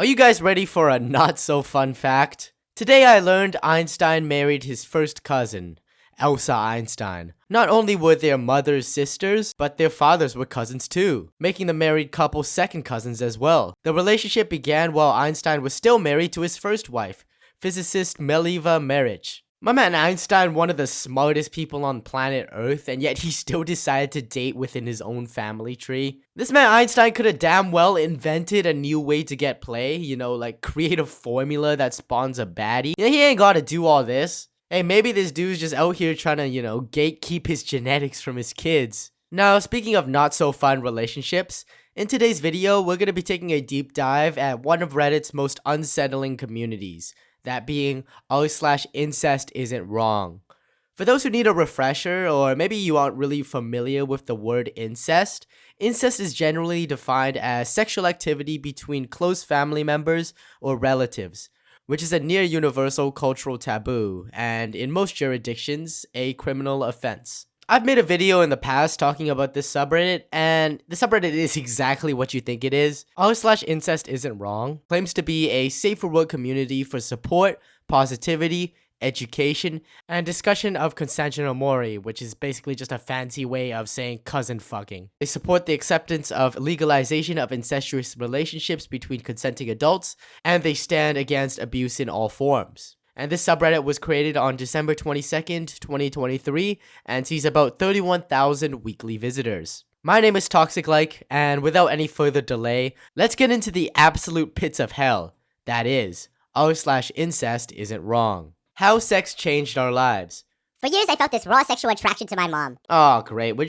Are you guys ready for a not so fun fact? Today I learned Einstein married his first cousin, Elsa Einstein. Not only were their mothers sisters, but their fathers were cousins too, making the married couple second cousins as well. The relationship began while Einstein was still married to his first wife, physicist Mileva Maric. My man Einstein, one of the smartest people on planet Earth, and yet he still decided to date within his own family tree. This man Einstein could have damn well invented a new way to get play, like create a formula that spawns a baddie. He ain't gotta do all this. Hey, maybe this dude's just out here trying to, gatekeep his genetics from his kids. Now, speaking of not so fun relationships, in today's video, we're gonna be taking a deep dive at one of Reddit's most unsettling communities. That being r/IncestIsn'tWrong. For those who need a refresher, or maybe you aren't really familiar with the word incest, incest is generally defined as sexual activity between close family members or relatives, which is a near universal cultural taboo, and in most jurisdictions, a criminal offense. I've made a video in the past talking about this subreddit, and the subreddit is exactly what you think it is. r/IncestIsn'tWrong claims to be a safe for work community for support, positivity, education, and discussion of consensual mori, which is basically just a fancy way of saying cousin fucking. They support the acceptance of legalization of incestuous relationships between consenting adults, and they stand against abuse in all forms. And this subreddit was created on December 22nd, 2023, and sees about 31,000 weekly visitors. My name is ToxicLike, and without any further delay, let's get into the absolute pits of hell. That is, r/IncestIsn'tWrong. How sex changed our lives. For years, I felt this raw sexual attraction to my mom. Oh, great. We're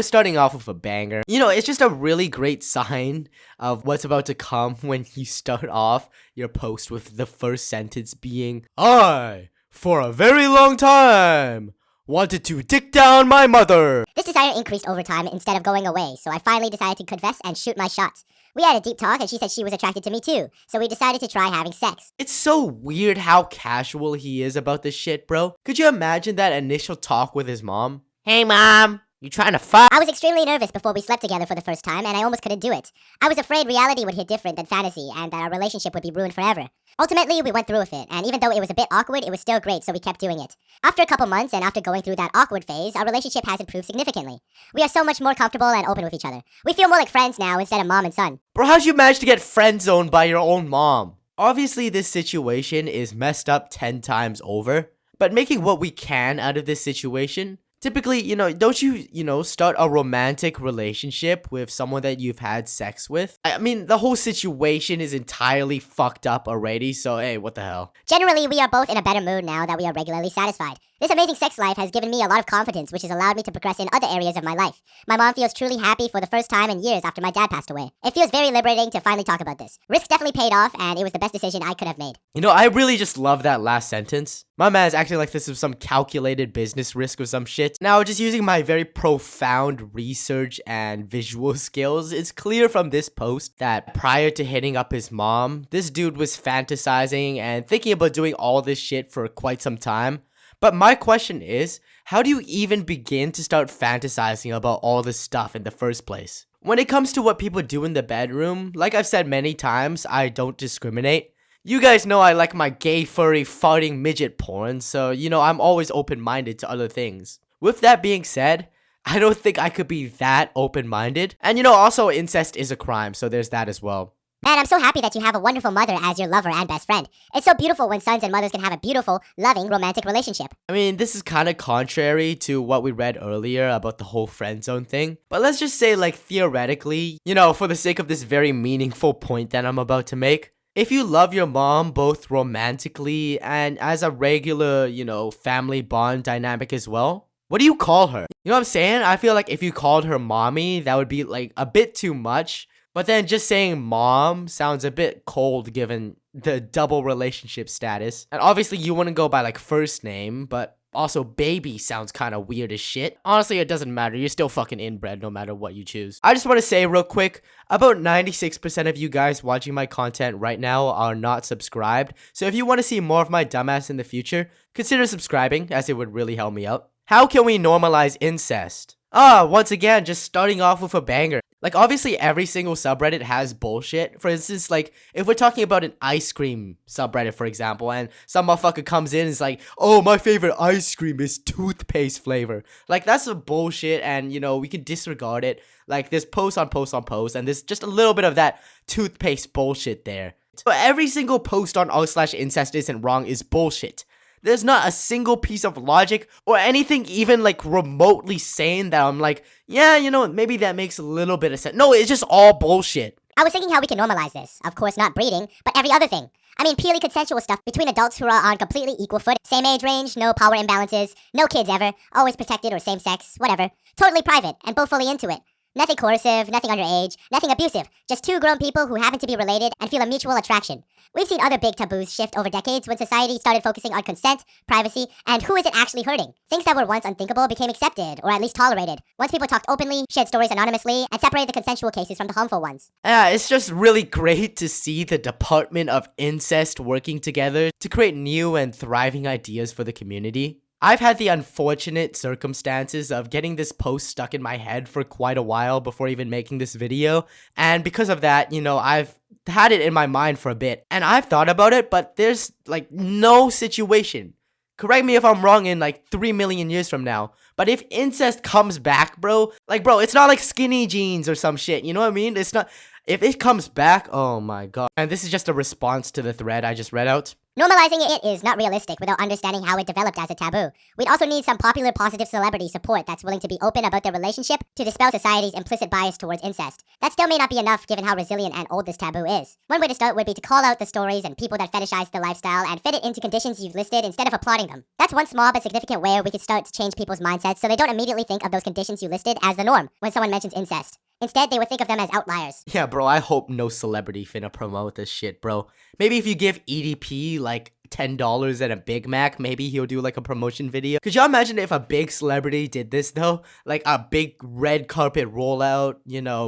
starting off with a banger. It's just a really great sign of what's about to come when you start off your post with the first sentence being, I, for a very long time, wanted to dick down my mother. This desire increased over time instead of going away, so I finally decided to confess and shoot my shot. We had a deep talk and she said she was attracted to me too, so we decided to try having sex. It's so weird how casual he is about this shit, bro. Could you imagine that initial talk with his mom? Hey mom, you trying to fuck? I was extremely nervous before we slept together for the first time, and I almost couldn't do it. I was afraid reality would hit different than fantasy, and that our relationship would be ruined forever. Ultimately, we went through with it, and even though it was a bit awkward, it was still great, so we kept doing it. After a couple months, and after going through that awkward phase, our relationship has improved significantly. We are so much more comfortable and open with each other. We feel more like friends now instead of mom and son. Bro, how'd you manage to get friend-zoned by your own mom? Obviously, this situation is messed up 10 times over, but making what we can out of this situation. Typically, don't you, start a romantic relationship with someone that you've had sex with? I mean, the whole situation is entirely fucked up already, so hey, what the hell? Generally, we are both in a better mood now that we are regularly satisfied. This amazing sex life has given me a lot of confidence, which has allowed me to progress in other areas of my life. My mom feels truly happy for the first time in years after my dad passed away. It feels very liberating to finally talk about this. Risk definitely paid off, and it was the best decision I could have made. I really just love that last sentence. My man's acting like this was some calculated business risk or some shit. Now, just using my very profound research and visual skills, it's clear from this post that prior to hitting up his mom, this dude was fantasizing and thinking about doing all this shit for quite some time. But my question is, how do you even begin to start fantasizing about all this stuff in the first place? When it comes to what people do in the bedroom, like I've said many times, I don't discriminate. You guys know I like my gay, furry, farting midget porn, so, I'm always open-minded to other things. With that being said, I don't think I could be that open-minded. And, also incest is a crime, so there's that as well. Man, I'm so happy that you have a wonderful mother as your lover and best friend. It's so beautiful when sons and mothers can have a beautiful, loving, romantic relationship. I mean, this is kind of contrary to what we read earlier about the whole friend zone thing. But let's just say, theoretically, for the sake of this very meaningful point that I'm about to make, if you love your mom both romantically and as a regular, family bond dynamic as well, what do you call her? You know what I'm saying? I feel like if you called her mommy, that would be a bit too much. But then just saying mom sounds a bit cold given the double relationship status. And obviously you wouldn't go by first name, but also baby sounds kind of weird as shit. Honestly, it doesn't matter. You're still fucking inbred no matter what you choose. I just want to say real quick, about 96% of you guys watching my content right now are not subscribed. So if you want to see more of my dumbass in the future, consider subscribing as it would really help me out. How can we normalize incest? Once again, just starting off with a banger. Like, obviously, every single subreddit has bullshit. For instance, like, if we're talking about an ice cream subreddit, for example, and some motherfucker comes in and is like, oh, my favorite ice cream is toothpaste flavor. Like, that's some bullshit, and, we can disregard it. Like, there's post on post on post, and there's just a little bit of that toothpaste bullshit there. So every single post on r/incest isn't wrong is bullshit. There's not a single piece of logic or anything even like remotely sane that I'm like, yeah, maybe that makes a little bit of sense. No, it's just all bullshit. I was thinking how we can normalize this. Of course, not breeding, but every other thing. I mean, purely consensual stuff between adults who are on completely equal foot. Same age range, no power imbalances, no kids ever, always protected or same sex, whatever. Totally private, and both fully into it. Nothing coercive, nothing underage, nothing abusive. Just two grown people who happen to be related and feel a mutual attraction. We've seen other big taboos shift over decades when society started focusing on consent, privacy, and who is it actually hurting. Things that were once unthinkable became accepted, or at least tolerated. Once people talked openly, shared stories anonymously, and separated the consensual cases from the harmful ones. Yeah, it's just really great to see the Department of Incest working together to create new and thriving ideas for the community. I've had the unfortunate circumstances of getting this post stuck in my head for quite a while before even making this video, and because of that, I've had it in my mind for a bit, and I've thought about it, but there's, like, no situation. Correct me if I'm wrong in, like, 3 million years from now, but if incest comes back, bro, it's not like skinny jeans or some shit, you know what I mean? It's not, if it comes back, oh my god. And this is just a response to the thread I just read out. Normalizing it is not realistic without understanding how it developed as a taboo. We'd also need some popular positive celebrity support that's willing to be open about their relationship to dispel society's implicit bias towards incest. That still may not be enough given how resilient and old this taboo is. One way to start would be to call out the stories and people that fetishize the lifestyle and fit it into conditions you've listed instead of applauding them. That's one small but significant way we could start to change people's mindsets so they don't immediately think of those conditions you listed as the norm when someone mentions incest. Instead, they would think of them as outliers. Yeah, bro, I hope no celebrity finna promote this shit, bro. Maybe if you give EDP, like, $10 and a Big Mac, maybe he'll do, like, a promotion video. Could y'all imagine if a big celebrity did this, though? Like, a big red carpet rollout,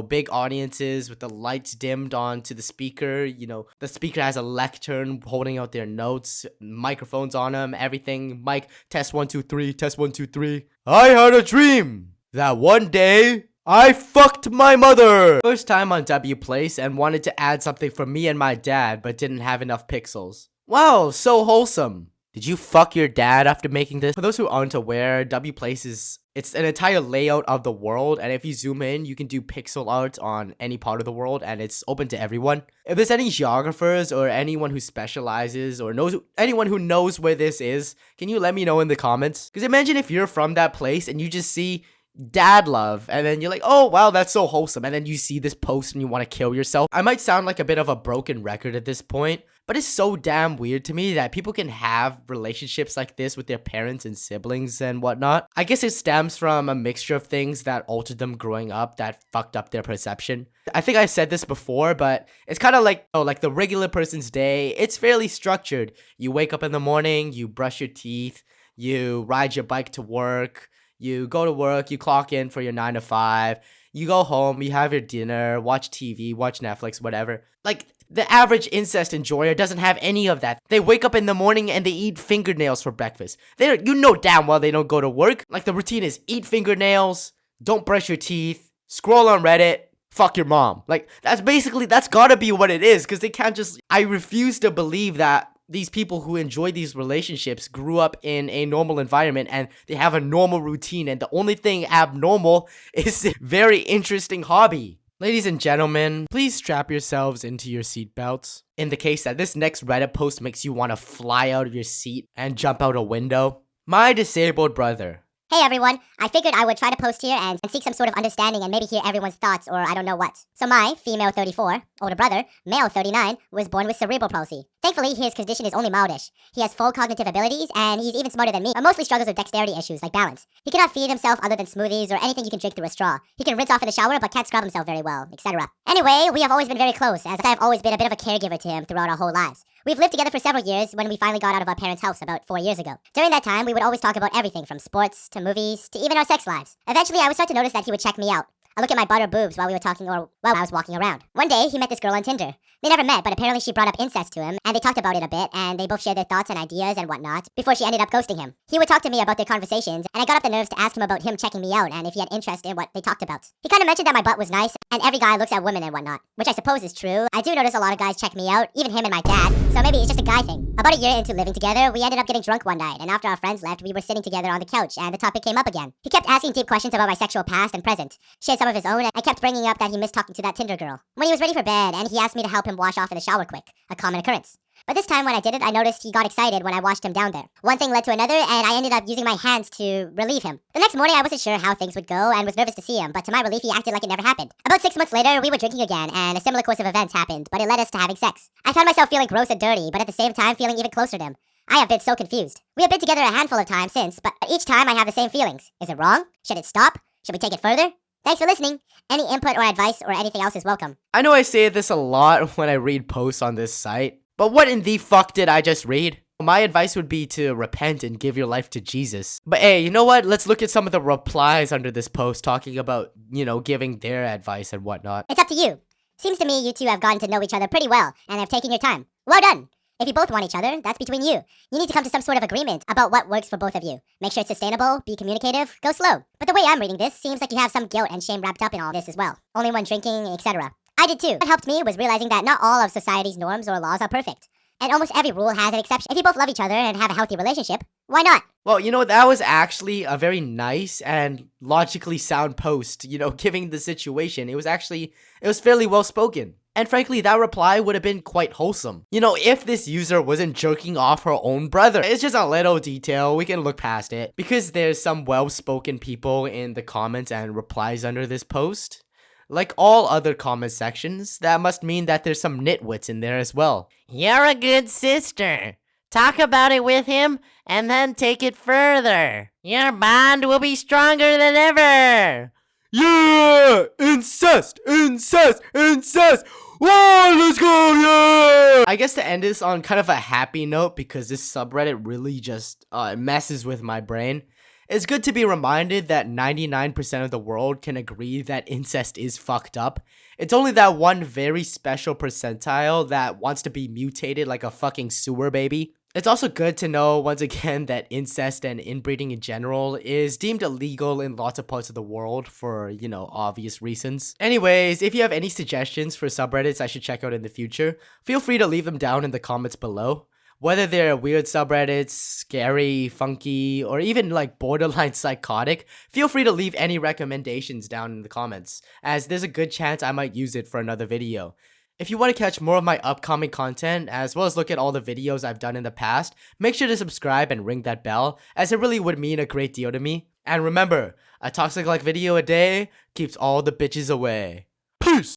big audiences with the lights dimmed onto the speaker, the speaker has a lectern holding out their notes, microphones on them, everything. Mic, test 1, 2, 3, test 1, 2, 3. I had a dream that one day I fucked my mother! First time on W Place and wanted to add something for me and my dad, but didn't have enough pixels. Wow, so wholesome. Did you fuck your dad after making this? For those who aren't aware, W Place it's an entire layout of the world, and if you zoom in, you can do pixel art on any part of the world, and it's open to everyone. If there's any geographers or anyone who specializes or anyone who knows where this is, can you let me know in the comments? Because imagine if you're from that place and you just see dad love, and then you're like, oh wow, that's so wholesome, and then you see this post and you want to kill yourself. I might sound like a bit of a broken record at this point, but it's so damn weird to me that people can have relationships like this with their parents and siblings and whatnot. I guess it stems from a mixture of things that altered them growing up that fucked up their perception. I think I said this before, but it's kind of like, like the regular person's day. It's fairly structured. You wake up in the morning, you brush your teeth, you ride your bike to work, you go to work, you clock in for your 9 to 5, you go home, you have your dinner, watch TV, watch Netflix, whatever. Like, the average incest enjoyer doesn't have any of that. They wake up in the morning and they eat fingernails for breakfast. You know damn well they don't go to work. Like, the routine is eat fingernails, don't brush your teeth, scroll on Reddit, fuck your mom. Like, that's gotta be what it is, because they can't just... I refuse to believe that these people who enjoy these relationships grew up in a normal environment and they have a normal routine, and the only thing abnormal is a very interesting hobby. Ladies and gentlemen, please strap yourselves into your seatbelts in the case that this next Reddit post makes you want to fly out of your seat and jump out a window. My disabled brother. Hey everyone, I figured I would try to post here and seek some sort of understanding and maybe hear everyone's thoughts or I don't know what. So my female 34, older brother, male 39, was born with cerebral palsy. Thankfully, his condition is only mildish. He has full cognitive abilities and he's even smarter than me, but mostly struggles with dexterity issues like balance. He cannot feed himself other than smoothies or anything you can drink through a straw. He can rinse off in the shower but can't scrub himself very well, etc. Anyway, we have always been very close, as I have always been a bit of a caregiver to him throughout our whole lives. We've lived together for several years when we finally got out of our parents' house about 4 years ago. During that time, we would always talk about everything from sports to movies to even our sex lives. Eventually, I would start to notice that he would check me out. a look at my butter boobs while we were talking or while I was walking around. One day, he met this girl on Tinder. They never met, but apparently she brought up incest to him, and they talked about it a bit, and they both shared their thoughts and ideas and whatnot, before she ended up ghosting him. He would talk to me about their conversations, and I got up the nerves to ask him about him checking me out, and if he had interest in what they talked about. He kind of mentioned that my butt was nice, and every guy looks at women and whatnot, which I suppose is true. I do notice a lot of guys check me out, even him and my dad, so maybe it's just a guy thing. About a year into living together, we ended up getting drunk one night, and after our friends left, we were sitting together on the couch, and the topic came up again. He kept asking deep questions about my sexual past and present, shared some of his own, and I kept bringing up that he missed talking to that Tinder girl. When he was ready for bed, and he asked me to help him wash off in the shower quick, a common occurrence. But this time when I did it, I noticed he got excited when I washed him down there. One thing led to another, and I ended up using my hands to relieve him. The next morning, I wasn't sure how things would go and was nervous to see him, but to my relief, he acted like it never happened. About 6 months later, we were drinking again, and a similar course of events happened, but it led us to having sex. I found myself feeling gross and dirty, but at the same time feeling even closer to him. I have been so confused. We have been together a handful of times since, but each time I have the same feelings. Is it wrong? Should it stop? Should we take it further? Thanks for listening. Any input or advice or anything else is welcome. I know I say this a lot when I read posts on this site, but what in the fuck did I just read? My advice would be to repent and give your life to Jesus. But hey, you know what? Let's look at some of the replies under this post talking about, giving their advice and whatnot. It's up to you. Seems to me you two have gotten to know each other pretty well and have taken your time. Well done. If you both want each other, that's between you. You need to come to some sort of agreement about what works for both of you. Make sure it's sustainable, be communicative, go slow. But the way I'm reading this, seems like you have some guilt and shame wrapped up in all this as well. Only when drinking, etc. I did too. What helped me was realizing that not all of society's norms or laws are perfect. And almost every rule has an exception. If you both love each other and have a healthy relationship, why not? Well, that was actually a very nice and logically sound post, given the situation. It was fairly well spoken. And frankly, that reply would have been quite wholesome. If this user wasn't jerking off her own brother. It's just a little detail, we can look past it. Because there's some well-spoken people in the comments and replies under this post. Like all other comment sections, that must mean that there's some nitwits in there as well. You're a good sister. Talk about it with him, and then take it further. Your bond will be stronger than ever. Yeah! Incest! Incest! Incest! Whoa, let's go, yeah! I guess to end this on kind of a happy note, because this subreddit really just messes with my brain. It's good to be reminded that 99% of the world can agree that incest is fucked up. It's only that one very special percentile that wants to be mutated like a fucking sewer baby. It's also good to know, once again, that incest and inbreeding in general is deemed illegal in lots of parts of the world for, obvious reasons. Anyways, if you have any suggestions for subreddits I should check out in the future, feel free to leave them down in the comments below. Whether they're weird subreddits, scary, funky, or even like borderline psychotic, feel free to leave any recommendations down in the comments, as there's a good chance I might use it for another video. If you want to catch more of my upcoming content, as well as look at all the videos I've done in the past, make sure to subscribe and ring that bell, as it really would mean a great deal to me. And remember, a ToxicLike video a day keeps all the bitches away. Peace!